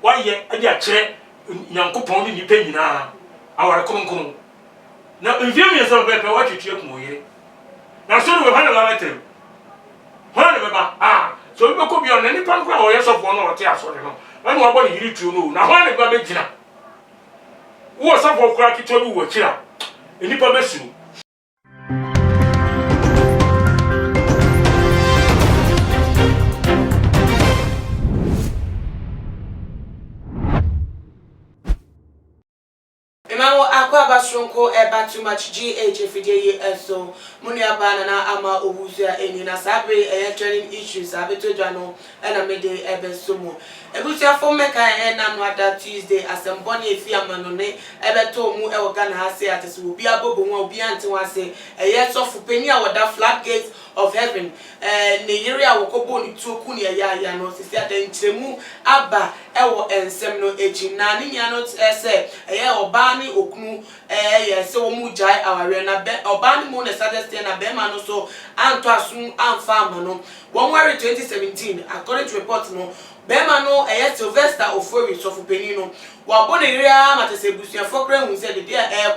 Why ye a dear chair, Yankopon in the penny now, our concon. Now, if you yourself better, what you check more. Now, soon we'll have a letter. So you could be on any pancreas or yes of one or tears or no. When nobody you to know. Now, why never make dinner? What's up for cracky to you, watch here? Any permission? Akwaba Shronko eba too much GH if you so Munia Banana Ama Obusia eni na sabe training issues abeto dwano na mede ebe somo ebusia for meka na no ada Tuesday asemboni efi amano ne ebeto mu e Ghana ha se atese obi abobo nwa obi ante wa se sofu peni a wada floodgates of heaven ne yiri a wokobo ni tuoku ne ya no sisi adantremu aba ewo ensem no eji na ni nya no se oba ni okunu yes so mu jai aware na be oba ni mo na saturday na be ma no so anto asun amfa ma no 2017 according to report no be ma no Sylvester Ofori so fu peni no wa bo ne ria matese busuan fokra hu se de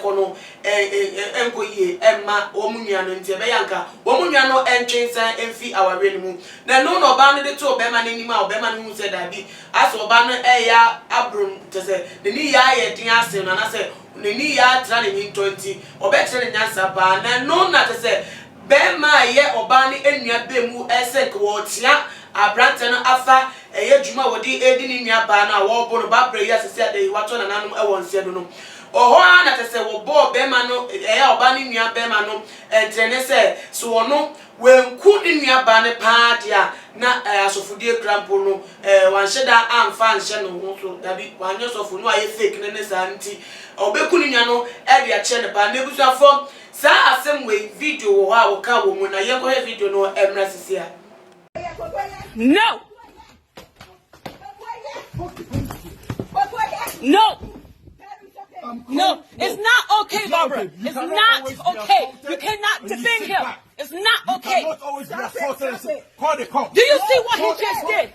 ko no enko yie emma omunua no ntie be yanka omunua no entwensan emfi aware ni mu na no oba no de to be ma ni ma oba ma no hu se da bi aso oba no ya abrum tese de ni ya ye din ase no na se nini ya tra ni 20 obetre ni nyansa ba na no na tese be ma ye oba ni enua be mu ese ko tia abrante no afa juma wodi edi ni nua ba na wo bo no ba bre ya sese ade wato na nanom e won se do no oho na tese wo bo be ma no oba ni nua be ma no entrene se so ono wenku ni nua ba ne pa dia na asofudie krampo no wanheda amfa nhye no ho so dabi wanyo sofu no aye fake ne sa nti obeku ni nua no e dia che ne ba na ebusuafo sa asem we video wo ha wo ka wo mu na ye ko he video no emra sisia. No. No. No, it's not okay, Barbara. It's not okay. You cannot defend him. It's not okay. Call the cops. Do you see what he just did?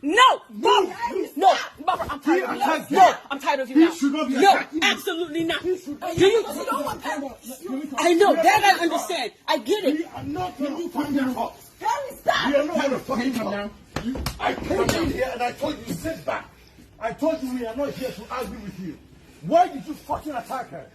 No, Barbara. No, Barbara, I'm tired of you. No, I'm tired of you now. No, absolutely not. Do you? I know that I understand. I get it. I'm not going to come down. Stop. We are not going to fucking come down. I came in here and I told you sit back. I told you we are not here to argue with you. Why did you fucking attack her?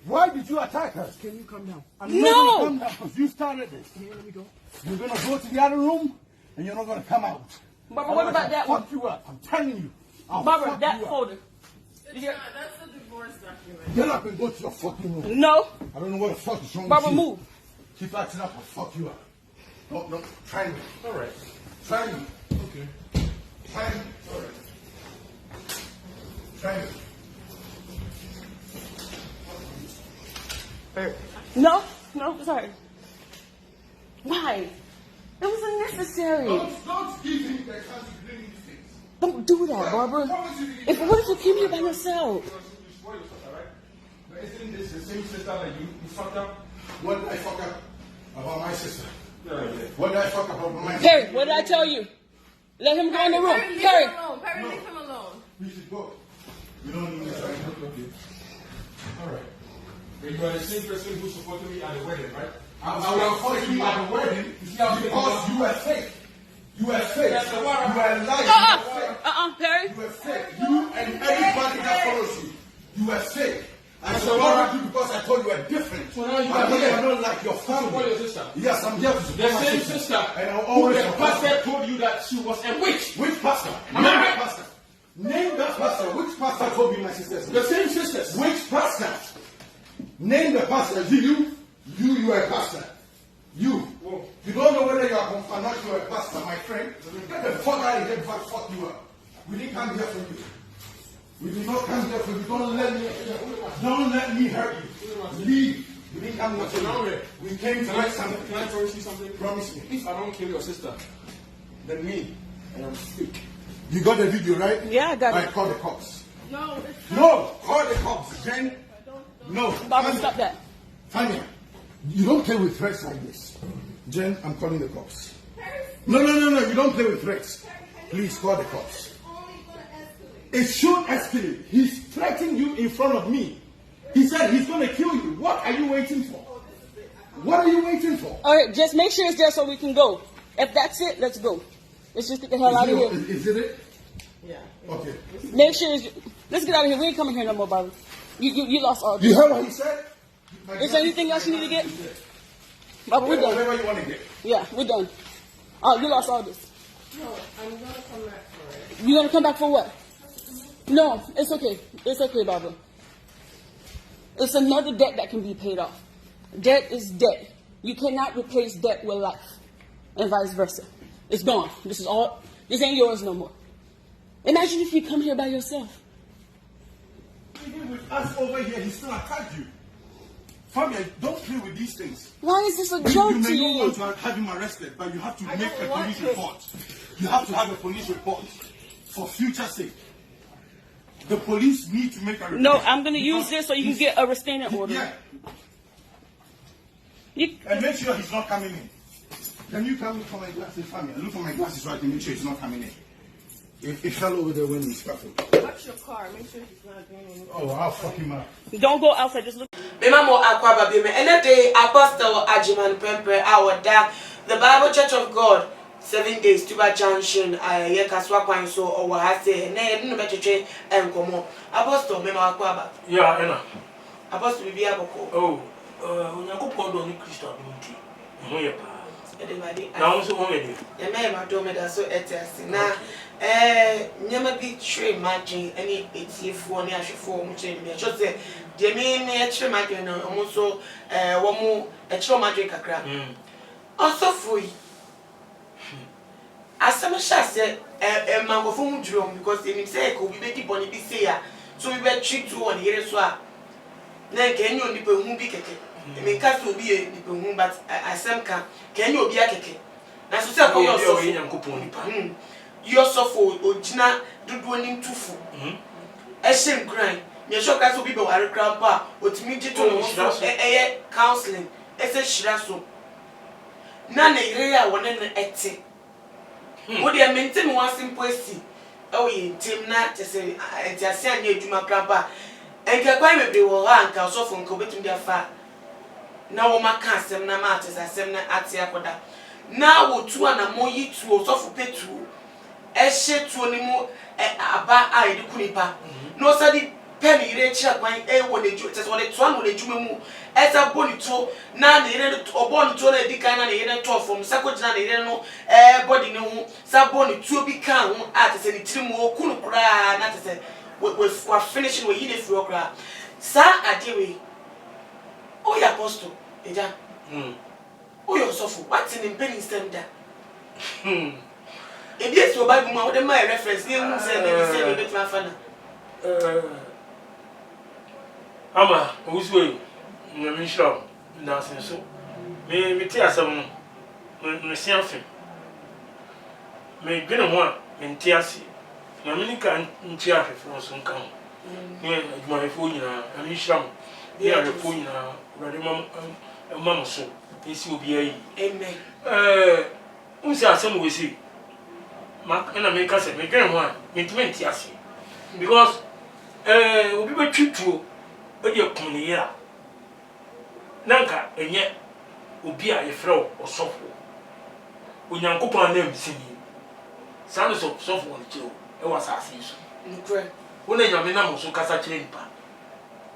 Why did you attack her? Can you come down? I'm not going to come down because you started this. Here, let me go. You're going to go to the other room and you're not going to come out. Barbara, what about that one? Fuck you up. I'm telling you. Barbara, that folder. That's a divorce document. Get up and go to your fucking room. No. I don't know what the fuck is wrong Barbara, with you. move. Keep acting up, I'll fuck you up. No, try me. All right. Try me. Okay. Try me. All right. Try me. No, sorry. Why? It was unnecessary. Don't give him the chance to bring these things. Don't do that, Barbara. What if you came here by yourself? But isn't this the same sister that you fucked up? What did I fuck up about my sister? What did I fuck up about my sister? Perry, what did I tell you? Let him go in the room. Perry, Perry, leave him alone. We should go. You don't need this right now. Okay. All right. But you are the same person who supported me at the wedding, right? I will support you at the wedding because you were fake. You were fake. Yes, You were lying. Perry. You were fake. You and everybody that follows you. You were fake. I supported you because I told you were different. So now you I'm are here. not like your family. Support your sister. Yes, I'm here to support The my same sister. And I'll Who always the support her. pastor told you that she was a witch. Which pastor? Name Name it. that pastor. Name that pastor. Which pastor told me my sister's The same sisters. Which pastor? Name the pastor. You are a pastor. You. Oh. You don't know whether you are or not you are a pastor, my friend. Get the fuck out of here before I fuck you up. We didn't come here for you. We did not come here for you. Don't let me hurt you. Leave. We didn't come here for you. We came to make something. Can I promise you something? Promise me. If I don't kill your sister, Then me. I am fake. You got the video, right? Yeah, I got it. Right, call the cops. No, it's No, call the cops, Jen. No. Barbara, Tanya. stop that. Tanya, you don't play with threats like this. Jen, I'm calling the cops. No, you don't play with threats. Please call the cops. only going to It should escalate. He's threatening you in front of me. He said he's going to kill you. What are you waiting for? What are you waiting for? All right, just make sure it's there so we can go. If that's it, let's go. Let's just get the hell out of here. Is it it? Yeah. Okay. Make sure let's get out of here. We ain't coming here no more, Bobby. You lost all You this. heard what he said? Is there anything else you need to get? Bobby, we're done. Whatever you want to get. Yeah, we're done. Oh, you lost all this. No, I'm gonna come back for it. You gonna come back for what? No, it's okay. It's okay, Barbara. It's another debt that can be paid off. Debt is debt. You cannot replace debt with life, and vice versa. It's gone. This is all. This ain't yours no more. Imagine if you come here by yourself. Even with us over here, he still attacked you. Fabian, don't play with these things. Why is this a You joke may to not want you? to have him arrested, but you have to make a don't want police to. report. You have to have a police report for future sake. The police need to make a report. No, I'm gonna use Because this so you can get a restraining order. Yeah, You- and make sure he's not coming in. Can you come look for my glasses, Fabian? Look for my glasses so I can make sure he's not coming in. It fell over there when he scuffled. Watch your car. Make sure he's not doing anything. Oh, I'll fuck him up. Don't go outside. Just look. Bema mo akwaba bema. Ene day Apostle Ajiman Pempe awada the Bible Church of God 7 days Tuba Junction ye kaswa kwan so owo ha se na ye no betwetwe enkomo. Apostle mema akwaba. Yeah, Ena. Apostle bibi aboko. Oh, Onyankopɔn do ni Kristo adonti. Ho ye pa. Edemade. Na wo so ho ye de. Ye me ma do me da so etiase na nyama bi tre magin any etiefo ne ahwefo mu che me cho se de me tre magin no omo so wo mu tre magin kakra osofo yi asem sha se mangofo mu drum because enim say ko bi be di boni bi say ya so bi be treat to on yere so a na kenyo onipa hu bi keke me ka so bi onipa hu but asem ka kenyo obi akeke na so say ko yo so Onyankopɔn nipa. you suffer ojina dodo nim tufu ehye nkran me sure ka so bi be ware grandpa otimi gito no so counseling ese shira so na na ire ya wona na ete wo de maintain one simple esi o ye tim na tese entiase anya adwuma grandpa enka kwa mebre wo ha anka so fo nka obetum dia fa na wo maka asem na ma atese asem na ate akoda na wo tu ana mo yi tu o so fo petu ehye tuo ni mu aba a yedi kunipa no sadi pen ire chira kwan wo ne ju tese wo de tuo no ne juma mu esa boni to na ne ire oboni to na edikan na ne ire to from sakojina ne ire no body ne hu sa boni tuo bi kan hu a tese ni tiri mu okunu kura na tese we finishing we yi ne furo kura sa adewe o ya apostle eja o yo sofo what in penny stand da ebi esi Bible mu a my reference ne hu say ne be twa fa na Ama owusuwe na me shiro na senso me ti asem no me se afi me gbe ho a me nti ase na me nika nti ahwefo so nka ho ne adwumayefo nyina na me shiro ne ahwefo nyina urade mam so esi obi ayi amen unsi asem we si na me ka se me gbe ho a me nti ase because obi be twituo odi ekuni ya nanka enye obi a yefro osofo Onyankopɔn na msini sanu sofo on chiro e wasase so nkre wona nyame na mo so kasa kire nipa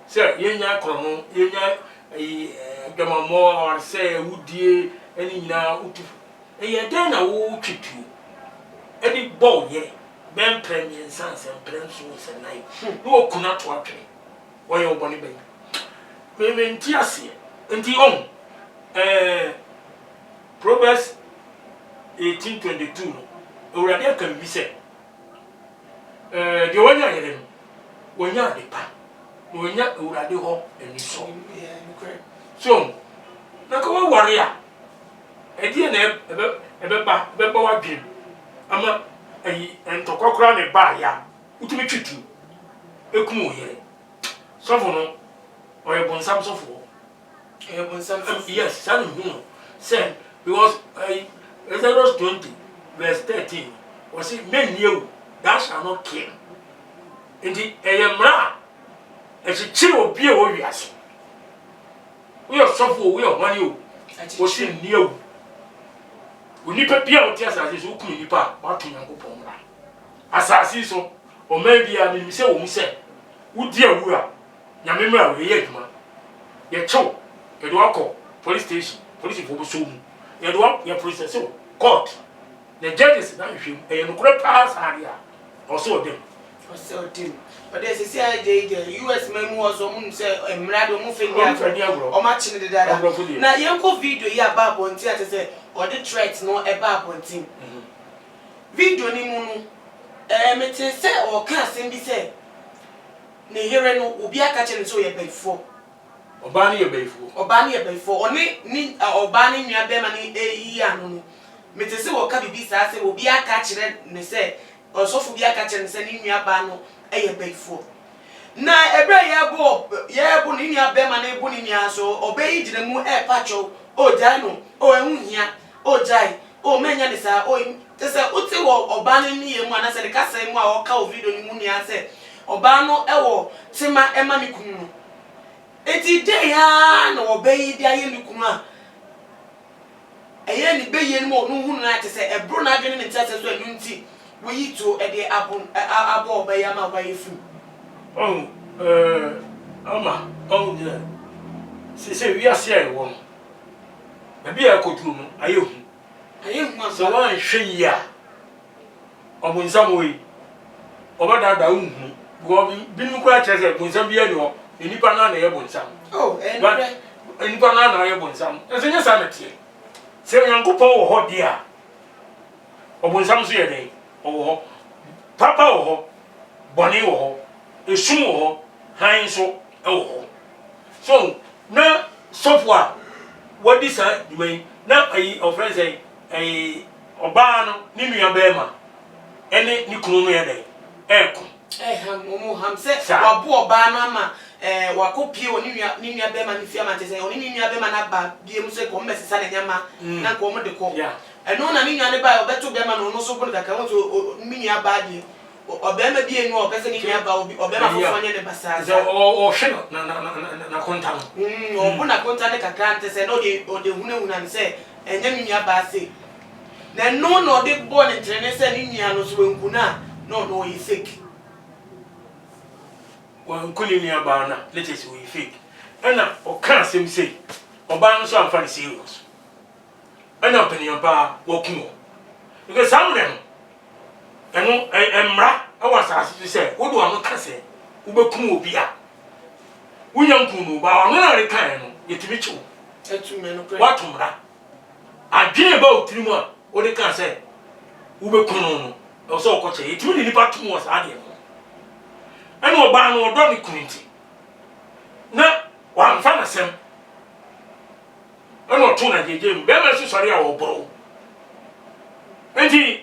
se yenya krono yenya dwamamo or se wudie eni nyina utu ye den na wo twitu edi ball ye ben premier sans prenso se nai no okuna to atwe woyɛ oboni ben me nti ase nti on Proverbs 18:22 no owurade aka bi se de wonya yere no wonya de pa no wonya owurade ho ani so nkre so na ko ware a edie na ebe ba wadwem ama ayi entokokora ne ba ya utumi twitu ekum oyere sofo no oye bonsam sofo yes san hu say because Exodus 20 verse 13 was it men you thou shalt not kill Enti eyemra e chichiri obi e wo wiase. We are suffer we are money o. O si ni ewu. Onipa bia o ti asase so ku nipa wa to Nyankopon mra. Asase so o ma bia mi se wo mu se wudi awu a nyame mra we ye adwuma. Ye chew ye do akọ police station police for so mu. Ye do ye process court. The judges na hwem e no kura pass area. O so dem. O so dem. But there's a CIJ, US memo was on say Emrado Mufenia, or matching the data. Now, Yanko video ya babo until I say, or the threats no a babo team. Video ni munu, it say or can't be said. Ne hearing will be a catching so ye before. Obani before, Obani before, only need or banning your bemani a yanu. Metese or Cabisa say will be a catching, ne say, or so for be a catching sending your bano. Eye before na ebe ye bo ni nia be ma na bo ni nia so obey gire mu e pacho o jai no o ehunhia o jai o menya ni sa o te se uti wo oba ni ye mu ana se de ka se mu a o ka o video ni mu nia se oba no e wo tema e ma ni kunu no eti de ya na obey dia ye ni kunu a eye ni be ye ni mo no hunu na te se e bro na adwene ni te se so enu nti we yi to e de abo obey ama obey fu ama yeah se we ase e won na bia kotu no ayehu so wan hwe ya obunzam we obada unhu go binu kwa chese bunzam bia ni o nipa na ye bunzam nipa na ye bunzam enye sa metie se Nyankopon wo ho dia obunzam so ye den owo papa wo boni wo esum wo han so wo so na sofwa wodi sa dwai na ayi ofren say ayi oba no ni nua be ma ene ni kunu no ye den eko ham se wa bo oba no ama wa kopie oni nua be ma ni fia ma te say oni nua be ma na ba biem se ko mmesesa na nyama na ko mo de ko eno na ni nua ne ba obeto be ma no no so bo de kaka wo mi nua ba di obema bi enu opese ni nua ba obema fofo anya ne basa so o hwe na konta no o bu na konta ne kaka ante se no de hunahuna ne se enye mi nua ba se na no no de bo ne trene se ni nua no so wenkuna no yi fake wan kuli ni aba na let's we fake ana o kan sem say oba no so amfa serious ana opinion pa wo kuno because samre no eno emra awasase se wo do anu kase wo bekum obi a wunyanku no ba anu na rekan no yetimi chiwo etume no kre watumra adwene ba otirimu a wo de kan se wo bekum no no so okoche yetimi ni pa tumu wasa de no eno oba no odo ni kunti na wa mfa na sem eno to na jeje be ma so sori a wo boro enti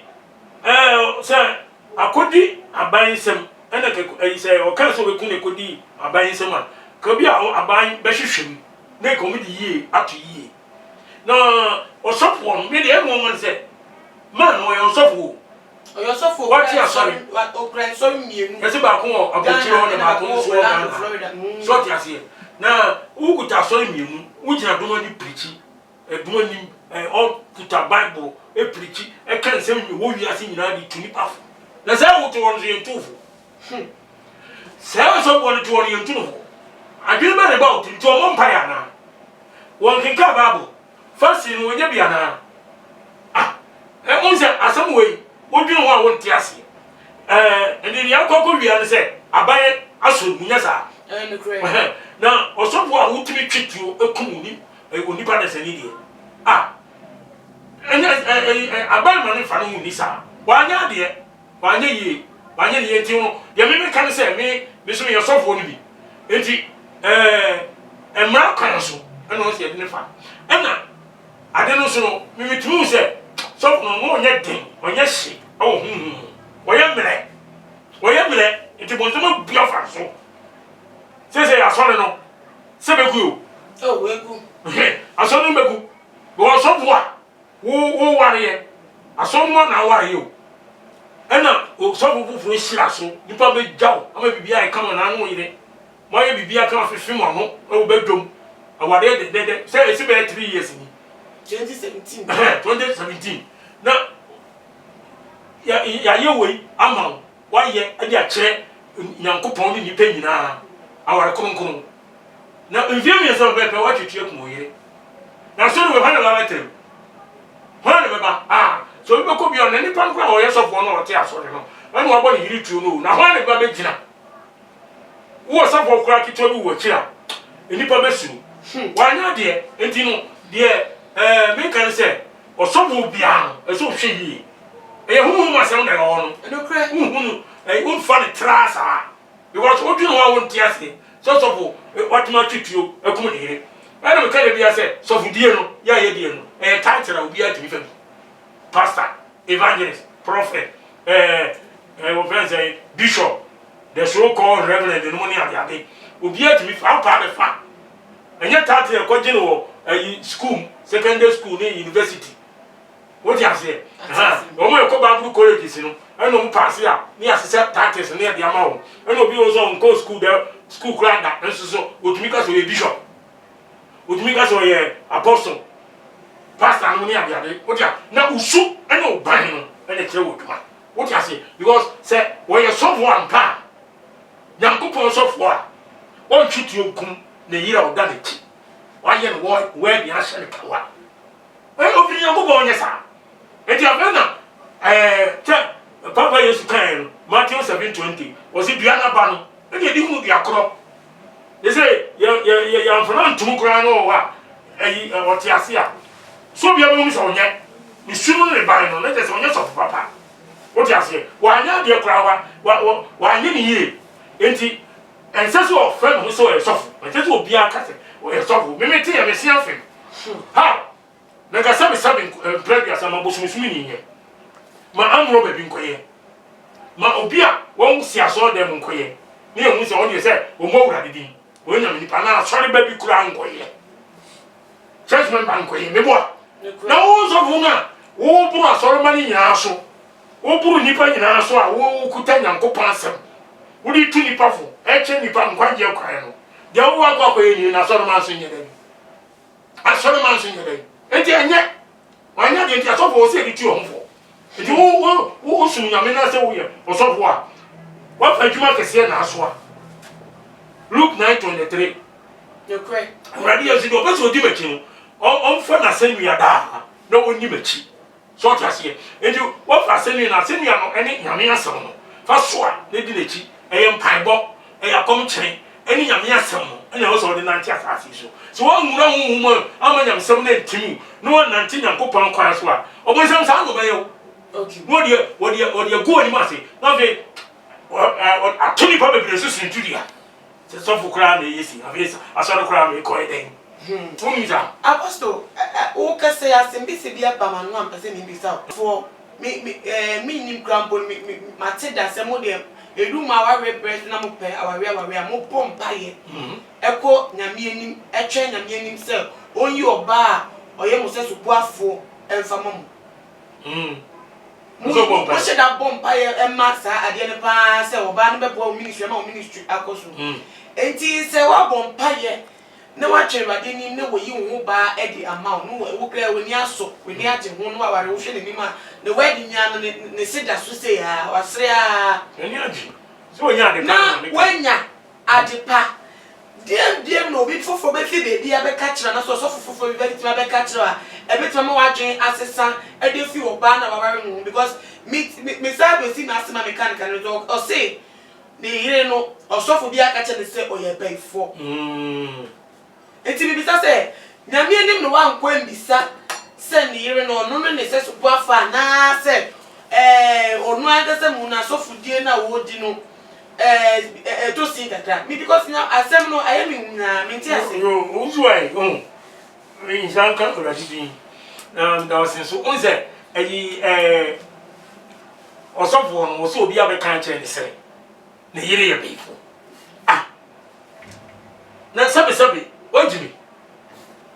say akodi abansem ena ke say o kan so be kun ekodi abansem a ka bi a aban be hwehwem na ko mi di yie ato yie na o sofo no me de e mo say man o yo sofo what you sorry o grand so mienu ese ba ko abochiro na ba ko so na so ti ase na uguta so mienu ugina do ni preach eduma ni all kuta bible e preach e kan sem ni wo wi ase nyina di tuni pafo na say wo to won ye ntufo say so won to won ye ntufo adwene ba ne ba o tinto mo mpa ya na won kinka bible fasi no nya bia na unse asem we wodwene ho a won ti ase ende ni akoko wi an say abaye aso munya sa na osofo a wutimi twetio ekum ni onipa na sani die aban ma ne fa no ni sa wanya de wanya ye ti no ye me kan se me so ye sofo ni bi enti emra kan so na o se de ne fa na ade no so no me tu se sofo no no nya den onya hye o woye mre enti bonzo ma bia fa so se asore no se beku wegu asore beku wo sofo a wo ware ye asore mo na ware yo ena o so fufu hira so nipa be jaw ama bibia e kama na no yire mo ye bibia kama fifi mo no o be dom awade de say esi be 3 years ni 2017 2017 na ya ye wei ama wa ye ade a kire nyankopon ni nipa nyina aware kronkron na mviem ye so be pe wa twetwe ku yire na so we hana ba betem hana be ba so we ko bi on ni pan kwa o ye so fo no o te asore no anu abo ni yiri tuo no na hana be be gina wo so fo kura kitwa bi wo kira enipa be suru wa nya de enti no de me kan se o so bo bia e so hwe yi e hu ma se no na no no kra hu un fa ni trasa because o dun wa won ti ase so fo what ma twituo e kum ni yire ana me kan bia se so fo die no ya ye die no e title obi atimi fa pastor evangelist prophet we say bishop the so called reverend the money abiade obi atimi fa pa be fa enya title ko gine wo school secondary school ni university what you say o mo ko Bible college si no eno mo pass ya ni asese titles ni e dia ma wo eno obi o so nko school there school granda enso so otumi ka so ye bishop otumi ka so ye apostle pastor no ni abiade what ya na usu eno ban no ene kire wo duma what you say because say when you solve one pa yankopon so fo a won twiti okum na yira oda na chi wa ye no we bi a hye kawa obi yankopon nya sa eti afena Papa Yesu kan Matthew 7:20 was it Diana Bano and you didn't be a crop. They say you're from Tumukran or what Yasia. So we are going to yet. You shouldn't buy no letters on yourself, Papa. What you say? Why not, dear Crower? Why didn't you? Ain't and such a friend who saw a soft, but that will be a cat or a soft. Maybe tell me something. How? Like I said, something previous, I'm a bush meaning here. Ma amro be bi nkoye ma obi a won si aso dem nkoye na ehun se won dey say o mo wura didi o nyam nipa na sorry ba bi kura nkoye church member nkoye me bo na wo so fu na wo buru asoro mani nyina so wo buru nipa nyina so a wo kuta nyankopon asem wo di tu nipa fu e che nipa nkwaje kwae no de wo akwa kwaye ni na asoro man so nyede asoro man so nyede enti enye wanya de enti asofo o se di tu o iti wo sum nyame na se wo ye osofo a wa fa djuma kese na aso a Luke 9:23 no kra awradi yesi do peso di mechi on fa na se nua da na woni mechi so trase enti wa fa se nua na se nua no ene nyame asem no fa so a na di lechi eye mpaibo eye akom kire ene nyame asem no ene wo so de nanti asase so wo nwura huhum ama nyame sem na ntimi no nanti nyankopon kwan so a obonsam sa no bayo okay what you go ni ma say na ve atuni pa be so sinturia se so fu kra na yesi avesa asoro kra me ko eden uniza apostle o ka say asembi se bia ba manu am pese ni bisa for me nim grampo me mate da se mo de edu ma wa we bread na mo pe awawe mo pompa ye eko nyame anim etwe nyame anim se onyi oba oye mo se subuafo emfa mo mo se da bompa ye emma sa ade ne pa se oba no be bo ministry akoso enti se wa bompa ye na wa twewade nim na wo yi wo ba e di amount no wo kra wo ni aso wo ni age ho no aware wo hwe ne nima na wa di nya no ne sida so se ya wasre a eni age so wonya ade pa na wonya ade pa dem no bi fofo be fi be dia be ka kira na so fofo be ti ma be ka kira a e be ma wa dwen asesa e de fi oba na waware no because me sabe si na asema mechanical no o say the here no osofo bi aka kira se oye before enti bi bisa se nyame anim no wa nkwa mbisa se ne here no no ne se so afa na se onu anga se mu na sofo die na wo di no to see that me because now asem no I am na me ti ase uzuai me zanka oradidi da wasin so onse osofo no so obi abeka kire ne sere ne yire ye beifo na sabe ojimi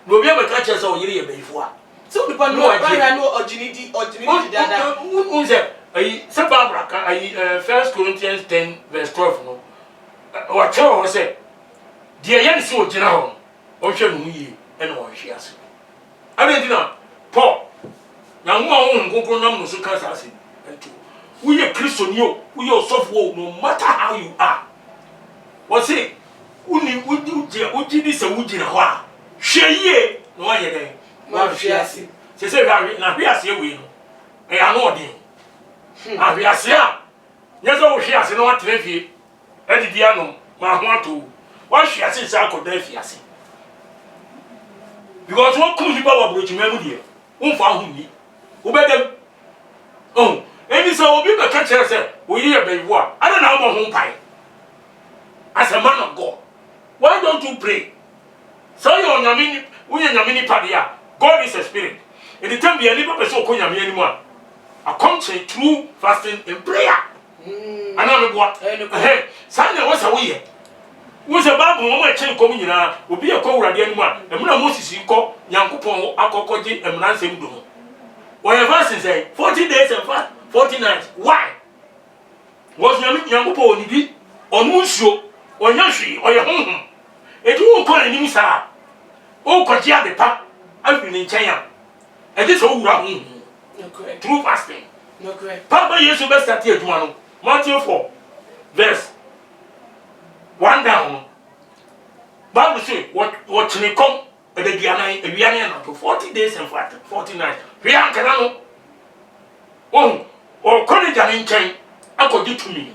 no obi abeka kire so yire ye beifo so people no no ojini di dada onse Ayi se Barbara ka ayi 1 Corinthians 10 verse 12 no. Wa tell ho say de ye ne se o gina ho. O hwe no yi e na o hwe ase. Abentina Paul na mo a wo nkokro nam no so ka sa ase. Ento we ye Christian yo, we ye osofo no matter how you are. What say uni uji di se uji na ho a hwe ye no wa ye den wa hwe ase. Se na hwe ase we no e ya no odin. Ah hwe ase a nyezo wo hwe ase no wa trefie edidi anom ma ho ato wa hwe ase se akoda hwe ase because what could you power bridge me mu die wo fa ho ni wo bedem oh eni so obi be ka kire se wo yi e bewo a ada na mo ho pai as a man of God why don't you pray so you nyamini wo nyamini padia God is a spirit in the time be any person ko nyame ani mu a come to true fasting and prayer ana me boa say na wo sa wo ye wo se Bible mo ma che ko mu nyina obi e ko wurade ani mu a emuna Moses ko Nyankopon akokoje emuna nsem do wo ye fasting say 40 days and 40 nights why was Nyankopon ni bi onu nsuo onya hwi oye honhom edu wo ko ani mi sa o ko ji ade pa afi ni nchen ya e dey so wura honhom true fasting Papa Yesu be start aduma no Matthew 4 verse 1 down. Bible say what chini come e dey dianan ewiane na to 40 days and 40 nights. We an kana no. O college an nchen akodi tumi.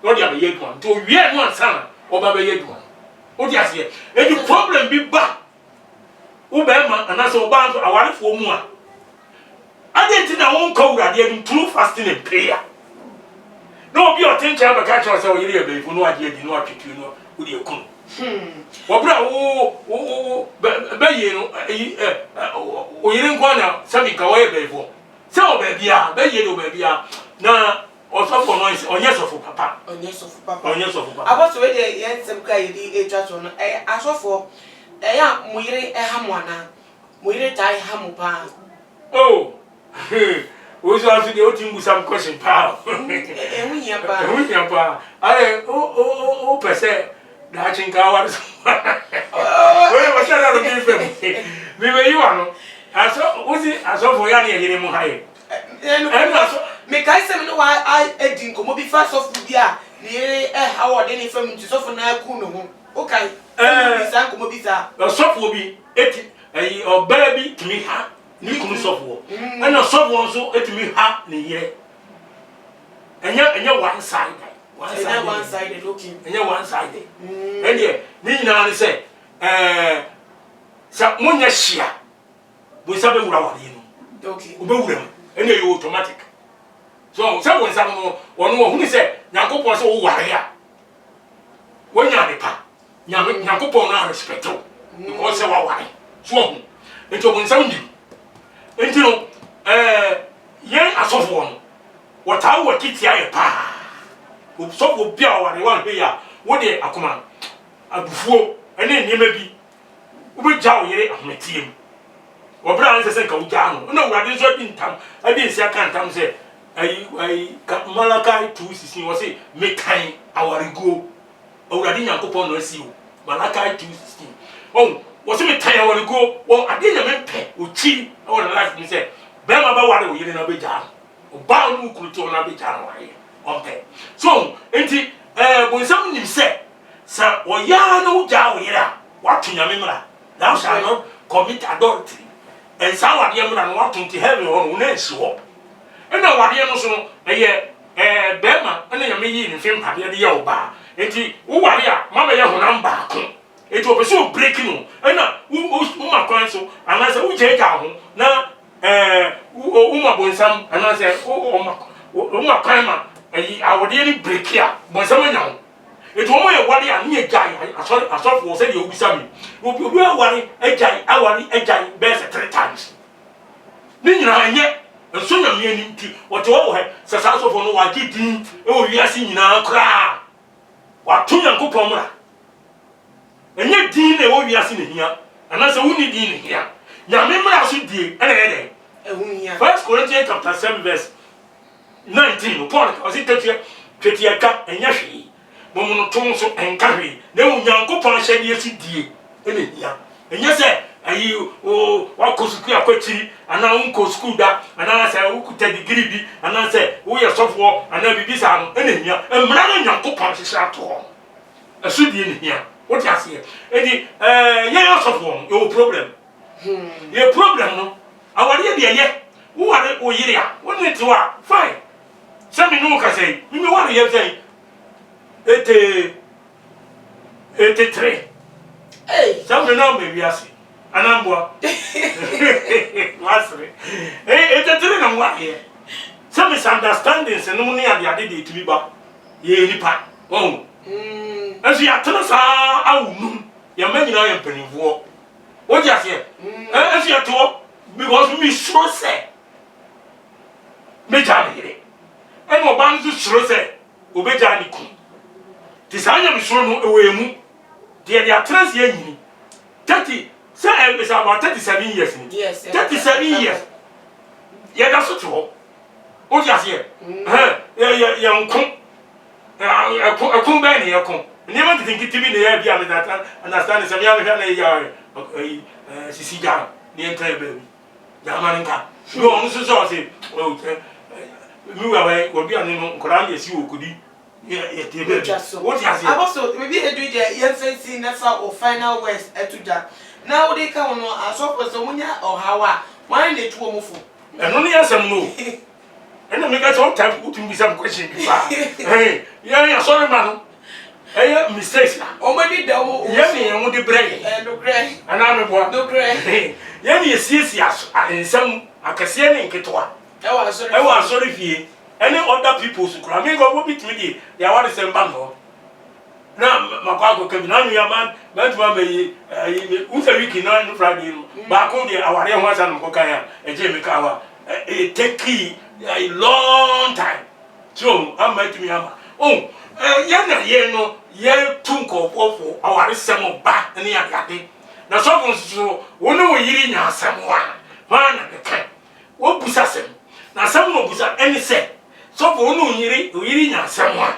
No dia be yeduma. To wie no ansana o ba be yeduma. O dia se e di problem bi ba. Wo be ma anase o ba awarefo mu a. Adenti na won ko wurade adu true fasting and prayer. No be attention ba ka cho say o yire be fu no ade adi no atwetu no wo de kun. Wo bra wo be ye no o yire nko na sabi ka wo ye be fu. Se o be bia be ye do be bia na o so for noise onye so for papa. Onye so for papa. Onye so for papa. About we dey yen sem ka yidi e twa so no asofo ya mo yire e ha mo ana. Mo yire tai ha mo pa. Oh. We so ask you to some question pa. Ehun pa. Ehun pa. Ale o pese da chinka wa. We wa sha na bi fem. Mi be yi wa no. Aso aso for ya na yire mu haye. Me kai sem no wa edi nkomo bi fa so fu bi a ni ha wo de ni fem nti so fu na ku no ho. O kai. Bi sa nkomo bi sa. So fu bi eti oba bi timi ha ni kunu sofo ana sofo nso etumi ha ne yire enya one side looking enya one side ende ni nyina ne se sa munya hia bo sa be wura wale no okay o be wura ene yo automatic so sa bo sa no wono wo huni se Nyankopon se wo ware a wonya de pa Nyankopon na respect o because se wa ware so ho ento bo nsa ndi enti no yen asofo no wata wo kiti aye pa o sofo bia ware wan hwe ya wo de akoma abufuo ene niema bi wo be ja wo yere ahmetiem wo bra an sese ka wo ja no na wurade so di ntam ade nsia ka ntam se ai Malachi 2:16 wo se mekan awarigo wurade Nyankopon no asi wo Malachi 2:16 oh wo se metan awarigo wo ade nya mempe o chi wo na life ni se be ma ba ware wo yere na be ja o ba no kuruto na be ja no ware ompe so enti bonsam nim se sa wo ya no ja wo yere a watu nyame mra thou shall not commit adultery and sa wade mra no watu nti heaven wo na ensi wo ena wade no so no be ma ena nyame yi ni fem pade de ye wo ba enti wo ware a ma be ye honam ba ko enti o pese o break no ena wo ma kwan so ana se wo je ja ho na wo ma bonsam ana se wo ma kwan ma awode ni break ya bonsam nya ho enti wo ye ware a ne jai asofo se de obisa mi obi aware ejai aware ejai be se 3 times ni nyina anye so nya me ani nti wote wo he se sa asofo no wa gidin e wo wiase nyina kra wa to Nyankopon mra enye din na wo wiase ne hia ana se woni din ne hia nyame mra so die ene ye de ehun hia 1 Corinthians chapter 7 verse 19 Paul o si twetia twa enya hwe momo no ton so enka hwe na Onyankopɔn hyɛ ne asidie ene hia enya sɛ ayi o wakosuku akwachiri ana unko school da ana sɛ ukuta degree bi ana sɛ wo yɛ sɔfo ana bibi sa no ene hia emra no Onyankopɔn hyehyɛ ato asudie ne hia what you say edi yɛ sɔfo yo problem ye problem no awade de yɛ wo ware o yire a wo ne te wa fine sɛ me no ka sɛ me ware yɛ sɛ 83 sɛ me no me wiase anambua wasre 83 na wa yɛ sɛ misunderstanding sɛ no ne ade de tumi ba yɛ nipa oh asu ya tena saa awunum ya manyina yɛ mpanimfoɔ wo di ase asu ya to because me sure say me jani yire ɛna ɔba no sure sɛ obeja ni ku ti saa nya me sure no ewe mu de atena se anyini 30 say is about 37 years ni yes 37 years ya da so to wo di ase ya nko akun ba ni yakun ni ma tinkiti bi ne ya bi am that understand se me am hwa na ya sisi ja ni entra ba bi ya ma nka no on so so se mi wa we bi anu no nkora na esi okudi ya te ba what you say apostle maybe he do there yen fancy na fa o final words etuda na wo dey ka wono asofo so munya ohawa wan na tuo mufu eno ne asem no eno me ka so time utum bi some question bi fa ya sorry man mistakes o ma di da wo ya me yan wo de break no grey ana me boa no grey ya me siesi ensam akase ne nketwa e wa sorry fie any other people so kura me go bi timi di ya wa de semba no na makwa ko kabi na ya man tuma me unsa wiki na no Friday no ba ko de aware ho asa no ko kan ya eje me ka wa take a long time so am ma timi ama ya na ye no ye tunko ofo aware sem ba ne ya ade na so fun so wo no wo yiri nya asem wa na de kan wo busa sem na sem no busa eni se so fun no yiri nya asem wa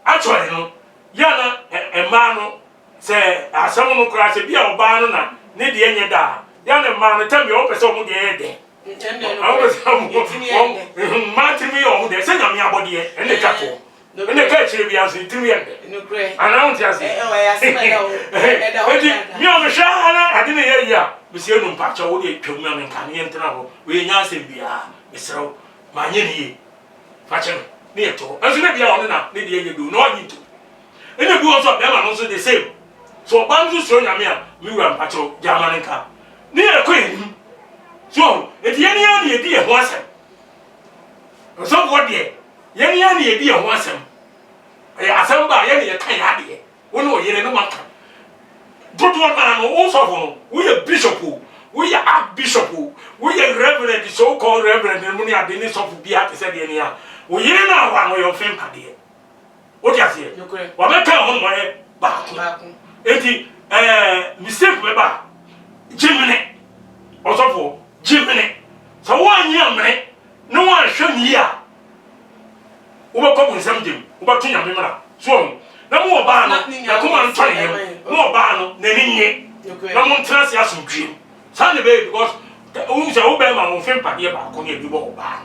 actually no ya na emma no se asem no kura se bia oba no na ne de enye da ya na emma no tambi o pese o mu de ede matimi yo de se nyame abode ene kato ene ka chire bia so timi yende no grey announce ase ya se me da o mi o me sha na ade ne ye ya me se no mpacha wo de twam na me kan ye ntena ho we nya ase bia me sero ma nye ne ye fache ne ye to aso ne bia wo na ne de ye do no anyi to ene bi wo so be ma no so the same so ba nzu so nyame a mi wura mpacha jamane nka ne ye ko ye so eti yeni ya ne edi ho asem so what de yeni ya ne edi ho asem asem ba yeni ye kan ya de wono yere no maka dodo na no wo so no wo ye bishop wo ye archbishop wo ye reverend so called reverend no ne ade ne so fu bia te se de ne ya wo yere na wa no yo fem pade wo ti ase wa be kan ho mo ye ba eti mistake be ba jimene osofo jimene so wanyi amre no wan hwe ni ya wo be ko bunsam dim wo be tunya memra so na mo ba no na kuma ntore yem mo ba no na ni nye na mo ntrase asomdwe sa ne be because wo se wo be ma mo fem pade ba ko ne bi bo ba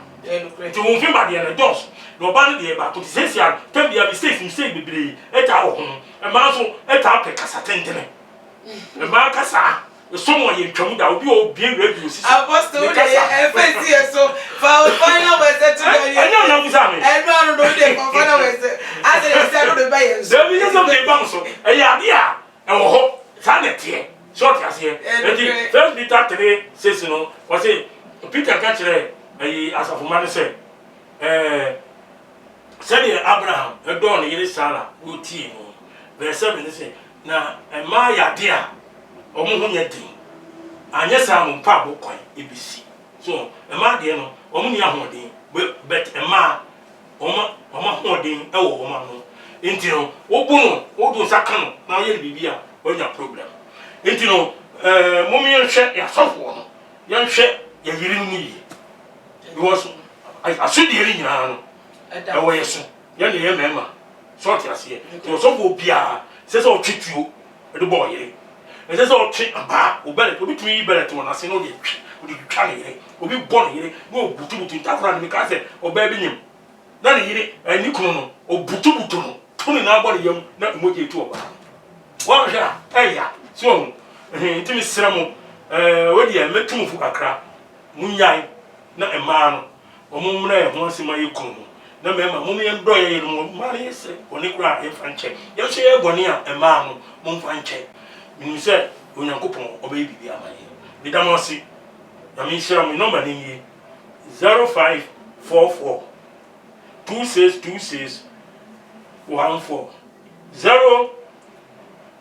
ti wo fem pade na dos no ba no de ba to se sia tambia mistake bebre eta wo ho e ma so eta pe kasa tentene e ma kasa someone ye twam da obi o bie radio sisi apostle de FNC so for final words to the anya na busa me no de for final words as they say no de buy so there be some dey bang so e ya dia e wo ho sa na tie short as here e first Peter 3 says no was say Peter ka kire ayi asafuma ne say said Abraham e do no yire Sarah wo tie no verse 7 ne say na e ma ya dia omo hu nya din anya sa mo pa bo kwan ebisi so e ma de no omo ni ahodin but e ma omo ahodin e wo omo no enti no wo bu no wo do saka no na ye bibia onya problem enti no mo mi hwe ya sofo no ya hwe ya yiri mu yi because asodie ni nyina no ewo yeso ye ne ye mema so ti ase to so bo bia se so twetwuo e do boy ye e se so twe aba obele obi tumi bele to na se no de twa ne ye obi bo ne ye no butubutu ntafra ne ka se oba bi nyim na ne yire ani kunu no obutubutu no to ne na bo ne yam na emoji etu oba wa hwa eya so ntimi sramo wodi e metumfu kakra munyan na ema no omumra e ho asema yekunu na mema mum ye ndo ye no mari yese oni kura e fanche ye so ye boni a ema no mum fanche minu se onyankopon obayi bibi amaye mi damosi na mi shira mi number ni yi 0544 2626 14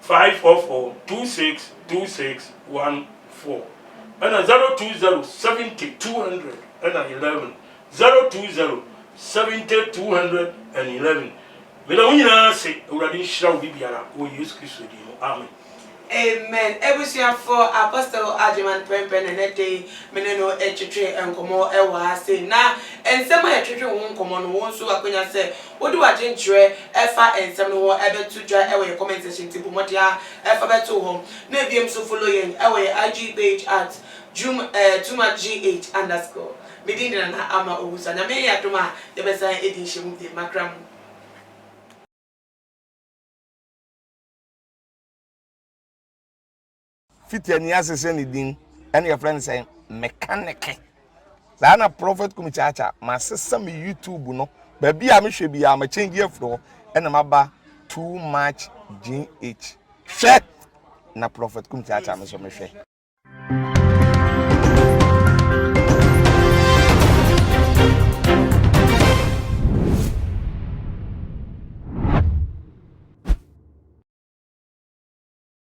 0544 2626 14 and 020 70 200 and 11 020 70 211 Mela unyina se uradi shira ubibiara o Yesu Kristo di no amen. Amen. Ebusia for Apostle Ajiman Pempen enete meneno etwetwe enkomo ewa ase na ensema etwetwe won komo no won so akonya se wodi wagenkyere efa ensem no ebetu dwa ewe comment section tipo modia efa beto ho na ebiem so follow yen ewe IG page at @tumagh_. Medina na ama owusa na me yadoma de besa edin hyemu de makram Fiti ni asese ni din ene your friend say mechanic na prophet kumichacha ma sesa me YouTube no ba bia me hwe bia ma change afro ene maba too much GH hwe na prophet kumichacha me so me hwe